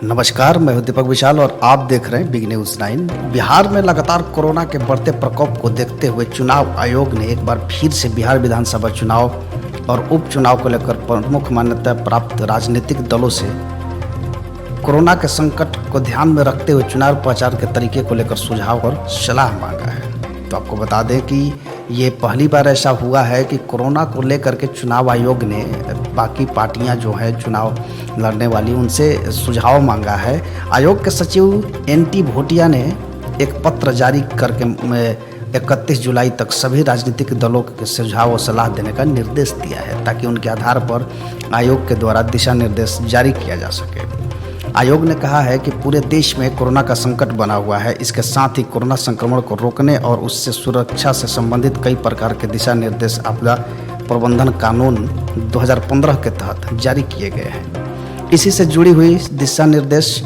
नमस्कार, मैं हूं दीपक विशाल और आप देख रहे हैं बिग न्यूज़ 9। बिहार में लगातार कोरोना के बढ़ते प्रकोप को देखते हुए चुनाव आयोग ने एक बार फिर से बिहार विधानसभा चुनाव और उपचुनाव को लेकर प्रमुख मान्यता प्राप्त राजनीतिक दलों से कोरोना के संकट को ध्यान में रखते हुए चुनाव प्रचार के तरीके को लेकर सुझाव और सलाह मांगा है। तो आपको बता दें कि ये पहली बार ऐसा हुआ है कि कोरोना को लेकर के चुनाव आयोग ने बाकी पार्टियां जो है चुनाव लड़ने वाली उनसे सुझाव मांगा है। आयोग के सचिव एनटी भोटिया ने एक पत्र जारी करके 31 जुलाई तक सभी राजनीतिक दलों के सुझाव और सलाह देने का निर्देश दिया है ताकि उनके आधार पर आयोग के द्वारा दिशा निर्देश जारी किया जा सके। आयोग ने कहा है कि पूरे देश में कोरोना का संकट बना हुआ है। इसके साथ ही कोरोना संक्रमण को रोकने और उससे सुरक्षा से संबंधित कई प्रकार के दिशा निर्देश आपदा प्रबंधन कानून 2015 के तहत जारी किए गए हैं। इसी से जुड़ी हुई दिशा निर्देश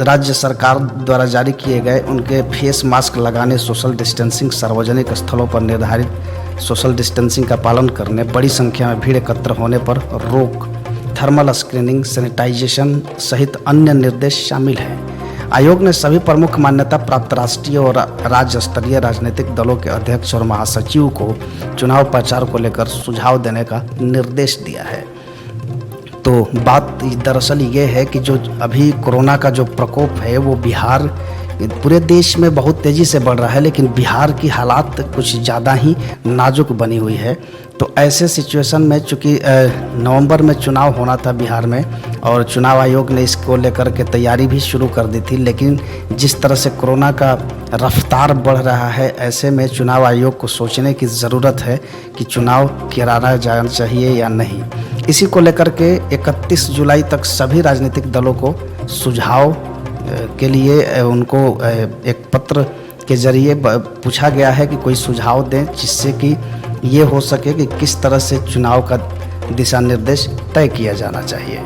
राज्य सरकार द्वारा जारी किए गए उनके फेस मास्क लगाने, सोशल डिस्टेंसिंग, सार्वजनिक स्थलों पर निर्धारित सोशल डिस्टेंसिंग का पालन करने, बड़ी संख्या में भीड़ एकत्र होने पर रोक, थर्मल स्क्रीनिंग, सैनिटाइजेशन सहित अन्य निर्देश शामिल हैं। आयोग ने सभी प्रमुख मान्यता प्राप्त राष्ट्रीय और राज्य स्तरीय राजनीतिक दलों के अध्यक्ष और महासचिव को चुनाव प्रचार को लेकर सुझाव देने का निर्देश दिया है। तो बात दरअसल ये है कि जो अभी कोरोना का जो प्रकोप है वो बिहार पूरे देश में बहुत तेज़ी से बढ़ रहा है, लेकिन बिहार की हालात कुछ ज़्यादा ही नाजुक बनी हुई है। तो ऐसे सिचुएशन में चूँकि नवंबर में चुनाव होना था बिहार में और चुनाव आयोग ने इसको लेकर के तैयारी भी शुरू कर दी थी, लेकिन जिस तरह से कोरोना का रफ्तार बढ़ रहा है ऐसे में चुनाव आयोग को सोचने की ज़रूरत है कि चुनाव कराना जाना चाहिए या नहीं। इसी को लेकर के 31 जुलाई तक सभी राजनीतिक दलों को सुझाव के लिए उनको एक पत्र के जरिए पूछा गया है कि कोई सुझाव दें जिससे कि ये हो सके कि किस तरह से चुनाव का दिशा निर्देश तय किया जाना चाहिए।